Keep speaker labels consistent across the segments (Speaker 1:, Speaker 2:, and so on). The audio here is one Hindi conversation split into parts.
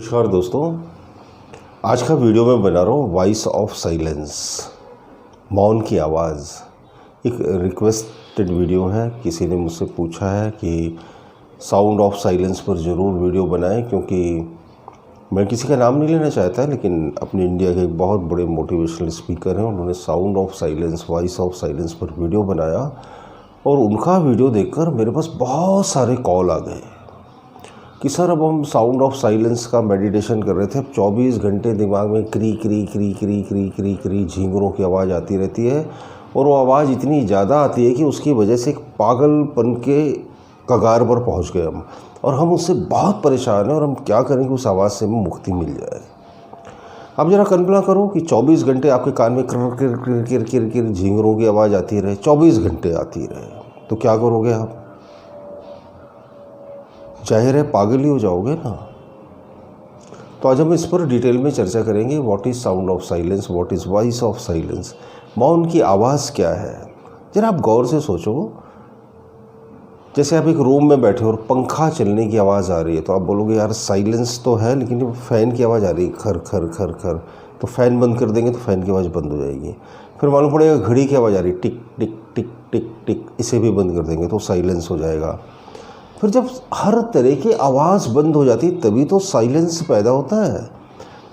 Speaker 1: नमस्कार दोस्तों, आज का वीडियो मैं बना रहा हूँ वॉइस ऑफ साइलेंस, मौन की आवाज़। एक रिक्वेस्टेड वीडियो है। किसी ने मुझसे पूछा है कि साउंड ऑफ साइलेंस पर ज़रूर वीडियो बनाएं, क्योंकि मैं किसी का नाम नहीं लेना चाहता, लेकिन अपने इंडिया के एक बहुत बड़े मोटिवेशनल स्पीकर हैं, उन्होंने sound of silence, voice of silence पर वीडियो बनाया और उनका वीडियो देखकर मेरे पास बहुत सारे कॉल आ गए कि सर अब हम साउंड ऑफ साइलेंस का मेडिटेशन कर रहे थे, अब 24 घंटे दिमाग में क्री क्री क्री क्री क्री क्री क्री झींगरों की आवाज़ आती रहती है और वो आवाज़ इतनी ज़्यादा आती है कि उसकी वजह से एक पागलपन के कगार पर पहुंच गए हम, और हम उससे बहुत परेशान हैं और हम क्या करें कि उस आवाज़ से हमें मुक्ति मिल जाए। अब ज़रा कल्पना करो कि 24 घंटे आपके कान में किर किर किर किर किर किर झींगरों की आवाज़ आती रहे, 24 घंटे आती रहे, तो क्या करोगे आप? जाहिर है पागल ही हो जाओगे ना। तो आज हम इस पर डिटेल में चर्चा करेंगे। What is sound of silence, what is voice of silence, मौन की आवाज़ क्या है। जरा आप गौर से सोचो, जैसे आप एक रूम में बैठे हो और पंखा चलने की आवाज़ आ रही है, तो आप बोलोगे यार साइलेंस तो है, लेकिन फ़ैन की आवाज़ आ रही है, खर खर खर खर, तो फ़ैन बंद कर देंगे तो फ़ैन की आवाज़ बंद हो जाएगी। फिर मालूम पड़ेगा घड़ी की आवाज़ आ रही है, टिक टिक टिक टिक टिक, इसे भी बंद कर देंगे तो साइलेंस हो जाएगा। फिर जब हर तरह की आवाज़ बंद हो जाती तभी तो साइलेंस पैदा होता है।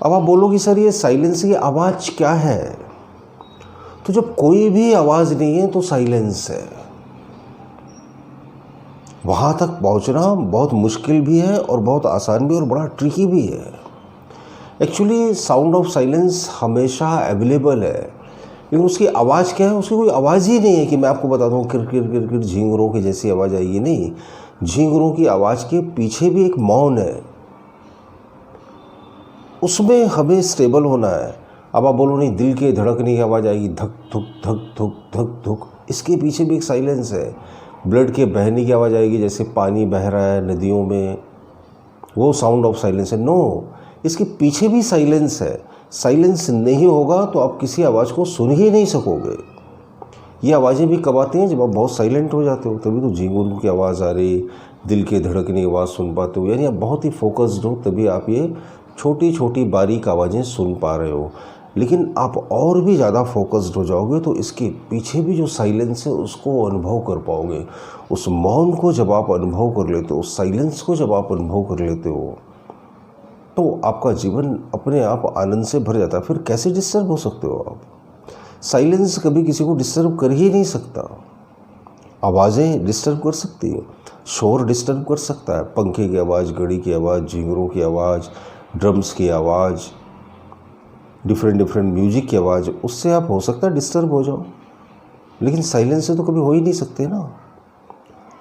Speaker 1: अब आप बोलोगे सर ये साइलेंस की आवाज़ क्या है? तो जब कोई भी आवाज़ नहीं है तो साइलेंस है। वहाँ तक पहुँचना बहुत मुश्किल भी है और बहुत आसान भी और बड़ा ट्रिकी भी है। एक्चुअली साउंड ऑफ साइलेंस हमेशा अवेलेबल है, लेकिन उसकी आवाज़ क्या है? उसकी कोई आवाज़ ही नहीं है कि मैं आपको बता दूँ किर किर किर किर झींगरों की जैसी आवाज़ आएगी। नहीं, झींगरों की आवाज़ के पीछे भी एक मौन है, उसमें हमें स्टेबल होना है। अब आप बोलो नहीं दिल के धड़कने की आवाज़ आएगी, धक धुक धक धुक धक धुक, इसके पीछे भी एक साइलेंस है। ब्लड के बहने की आवाज़ आएगी, जैसे पानी बह रहा है नदियों में, वो साउंड ऑफ साइलेंस है। नो, इसके पीछे भी साइलेंस है। साइलेंस नहीं होगा तो आप किसी आवाज़ को सुन ही नहीं सकोगे। ये आवाज़ें भी कब आती हैं? जब आप बहुत साइलेंट हो जाते हो, तभी तो झींगुर की आवाज़ आ रही, दिल के धड़कने की आवाज़ सुन पाते हो, यानी आप बहुत ही फोकस्ड हो, तभी आप ये छोटी छोटी बारीक आवाज़ें सुन पा रहे हो। लेकिन आप और भी ज़्यादा फोकस्ड हो जाओगे तो इसके पीछे भी जो साइलेंस है उसको अनुभव कर पाओगे। उस मौन को जब आप अनुभव कर लेते हो, उस साइलेंस को जब आप अनुभव कर लेते हो, तो आपका जीवन अपने आप आनंद से भर जाता है। फिर कैसे डिस्टर्ब हो सकते हो आप? साइलेंस कभी किसी को डिस्टर्ब कर ही नहीं सकता। आवाज़ें डिस्टर्ब कर सकती है, शोर डिस्टर्ब कर सकता है, पंखे की आवाज़, घड़ी की आवाज़, झींगरों की आवाज़, ड्रम्स की आवाज़, डिफरेंट म्यूजिक की आवाज़, उससे आप हो सकता है डिस्टर्ब हो जाओ, लेकिन साइलेंस से तो कभी हो ही नहीं सकते ना।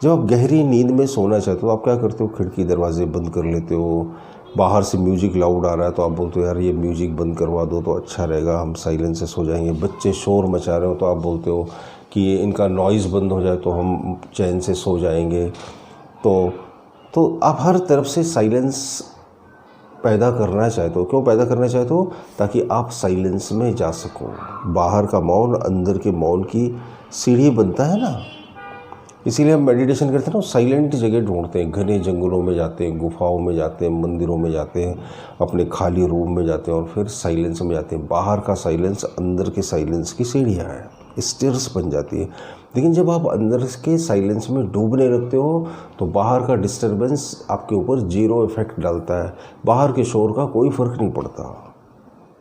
Speaker 1: जब आप गहरी नींद में सोना चाहते हो, आप क्या करते हो? खिड़की दरवाजे बंद कर लेते हो। बाहर से म्यूजिक लाउड आ रहा है तो आप बोलते हो यार ये म्यूजिक बंद करवा दो तो अच्छा रहेगा, हम साइलेंस से सो जाएंगे। बच्चे शोर मचा रहे हो तो आप बोलते हो कि ये इनका नॉइज़ बंद हो जाए तो हम चैन से सो जाएंगे। तो आप हर तरफ से साइलेंस पैदा करना चाहते हो। क्यों पैदा करना चाहते हो? ताकि आप साइलेंस में जा सको। बाहर का मौन अंदर के मौन की सीढ़ी बनता है ना। इसीलिए हम मेडिटेशन करते हैं ना, साइलेंट जगह ढूंढते हैं, घने जंगलों में जाते हैं, गुफाओं में जाते हैं, मंदिरों में जाते हैं, अपने खाली रूम में जाते हैं और फिर साइलेंस में जाते हैं। बाहर का साइलेंस अंदर के साइलेंस की सीढ़ियाँ हैं, स्टेयर्स बन जाती है। लेकिन जब आप अंदर के साइलेंस में डूबने लगते हो तो बाहर का डिस्टर्बेंस आपके ऊपर जीरो इफेक्ट डालता है। बाहर के शोर का कोई फ़र्क नहीं पड़ता,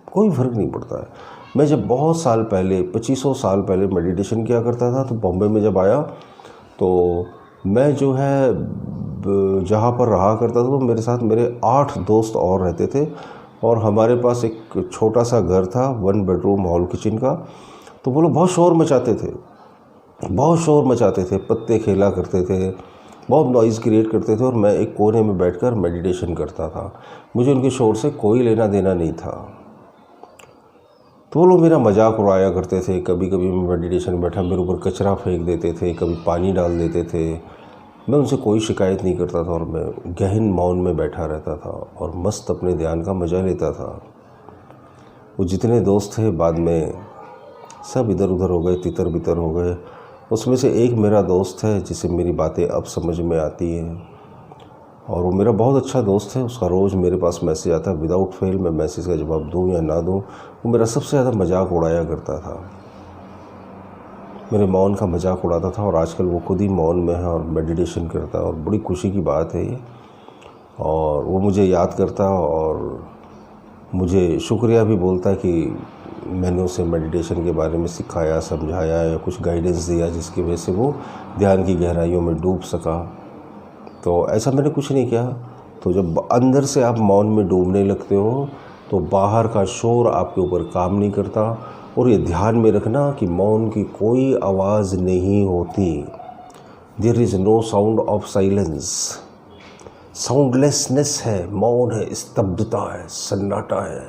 Speaker 1: कोई फ़र्क नहीं पड़ता है। मैं जब बहुत साल पहले, 2500 साल पहले मेडिटेशन किया करता था, तो बॉम्बे में जब आया तो मैं जो है जहाँ पर रहा करता था तो मेरे साथ मेरे 8 दोस्त और रहते थे, और हमारे पास एक छोटा सा घर था, 1 बेडरूम हॉल किचन का। तो वो लोग बहुत शोर मचाते थे, बहुत शोर मचाते थे, पत्ते खेला करते थे, बहुत नॉइज़ क्रिएट करते थे, और मैं एक कोने में बैठकर मेडिटेशन करता था। मुझे उनके शोर से कोई लेना देना नहीं था। तो वो लोग मेरा मजाक उड़ाया करते थे। कभी कभी मैं मेडिटेशन में बैठा, मेरे ऊपर कचरा फेंक देते थे, कभी पानी डाल देते थे। मैं उनसे कोई शिकायत नहीं करता था और मैं गहन मौन में बैठा रहता था और मस्त अपने ध्यान का मज़ा लेता था। वो जितने दोस्त थे बाद में सब इधर उधर हो गए, तितर बितर हो गए। उसमें से एक मेरा दोस्त है जिसे मेरी बातें अब समझ में आती हैं। और वो मेरा बहुत अच्छा दोस्त है। उसका रोज़ मेरे पास मैसेज आता है, विदाउट फेल मैं मैसेज का जवाब दूँ या ना दूँ। वो मेरा सबसे ज़्यादा मजाक उड़ाया करता था, मेरे मौन का मजाक उड़ाता था। और आजकल वो खुद ही मौन में है और मेडिटेशन करता है, और बड़ी खुशी की बात है ये। और वो मुझे याद करता और मुझे शुक्रिया भी बोलता कि मैंने उसे मेडिटेशन के बारे में सिखाया, समझाया या कुछ गाइडेंस दिया जिसकी वजह से वो ध्यान की गहराइयों में डूब सका। तो ऐसा मैंने कुछ नहीं किया। तो जब अंदर से आप मौन में डूबने लगते हो तो बाहर का शोर आपके ऊपर काम नहीं करता। और ये ध्यान में रखना कि मौन की कोई आवाज़ नहीं होती। There is no sound of silence. Soundlessness है, मौन है, स्तब्धता है, सन्नाटा है,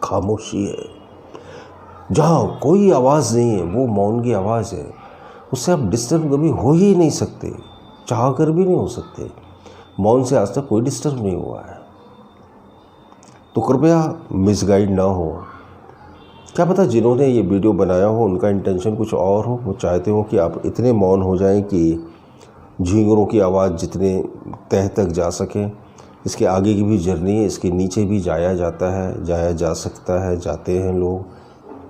Speaker 1: खामोशी है। जहाँ कोई आवाज़ नहीं है वो मौन की आवाज़ है। उससे आप डिस्टर्ब कभी हो ही नहीं सकते, चाह कर भी नहीं हो सकते। मौन से आज तक कोई डिस्टर्ब नहीं हुआ है। तो कृपया मिसगाइड ना हो। क्या पता जिन्होंने ये वीडियो बनाया हो उनका इंटेंशन कुछ और हो। वो चाहते हो कि आप इतने मौन हो जाएं कि झींगरों की आवाज़ जितने तह तक जा सके। इसके आगे की भी जर्नी है, इसके नीचे भी जाया जाता है, जाया जा सकता है, जाते हैं लोग,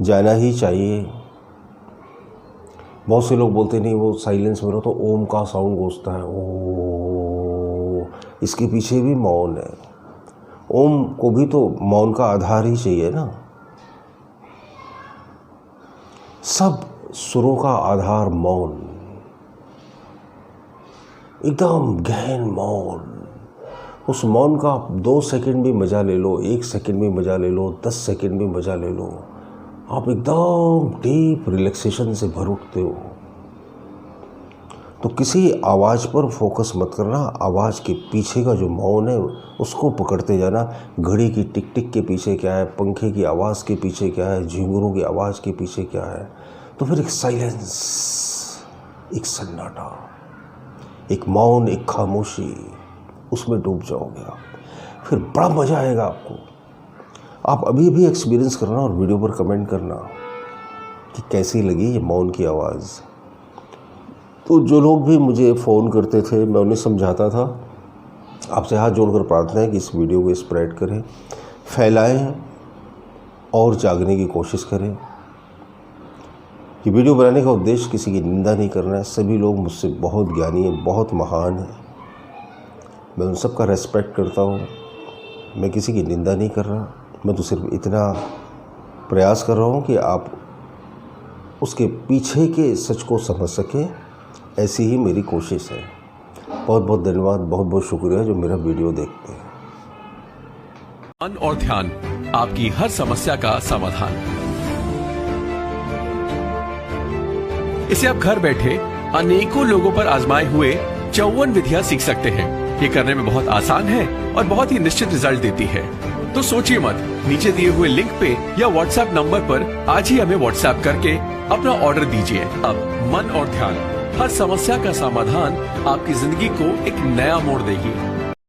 Speaker 1: जाना ही चाहिए। बहुत से लोग बोलते नहीं वो साइलेंस में रहो तो ओम का साउंड गूंजता है, ओ, इसके पीछे भी मौन है। ओम को भी तो मौन का आधार ही चाहिए ना। सब सुरों का आधार मौन, एकदम गहन मौन। उस मौन का 2 सेकंड भी मज़ा ले लो, 1 सेकंड भी मज़ा ले लो, 10 सेकंड भी मज़ा ले लो, आप एकदम डीप रिलैक्सेशन से भर उठते हो। तो किसी आवाज़ पर फोकस मत करना, आवाज़ के पीछे का जो मौन है उसको पकड़ते जाना। घड़ी की टिक टिक के पीछे क्या है, पंखे की आवाज़ के पीछे क्या है, झींगुरों की आवाज़ के पीछे क्या है। तो फिर एक साइलेंस, एक सन्नाटा, एक मौन, एक खामोशी, उसमें डूब जाओगे आप। फिर बड़ा मज़ा आएगा आपको। आप अभी भी एक्सपीरियंस करना और वीडियो पर कमेंट करना कि कैसी लगी ये मौन की आवाज़। तो जो लोग भी मुझे फ़ोन करते थे मैं उन्हें समझाता था। आपसे हाथ जोड़कर प्रार्थना है कि इस वीडियो को स्प्रेड करें, फैलाएं और जागने की कोशिश करें। ये वीडियो बनाने का उद्देश्य किसी की निंदा नहीं करना है। सभी लोग मुझसे बहुत ज्ञानी हैं, बहुत महान हैं, मैं उन सब का रेस्पेक्ट करता हूँ। मैं किसी की निंदा नहीं कर रहा, मैं तो सिर्फ इतना प्रयास कर रहा हूँ कि आप उसके पीछे के सच को समझ सकें। ऐसी ही मेरी कोशिश है। बहुत बहुत धन्यवाद, बहुत बहुत शुक्रिया जो मेरा वीडियो देखते हैं।
Speaker 2: मन और ध्यान, आपकी हर समस्या का समाधान। इसे आप घर बैठे अनेकों लोगों पर आजमाए हुए 54 विधियां सीख सकते हैं। ये करने में बहुत आसान है और बहुत ही निश्चित रिजल्ट देती है। तो सोचिए मत, नीचे दिए हुए लिंक पे या व्हाट्सएप नंबर पर आज ही हमें व्हाट्सएप करके अपना ऑर्डर दीजिए। अब मन और ध्यान, हर समस्या का समाधान आपकी जिंदगी को एक नया मोड़ देगी।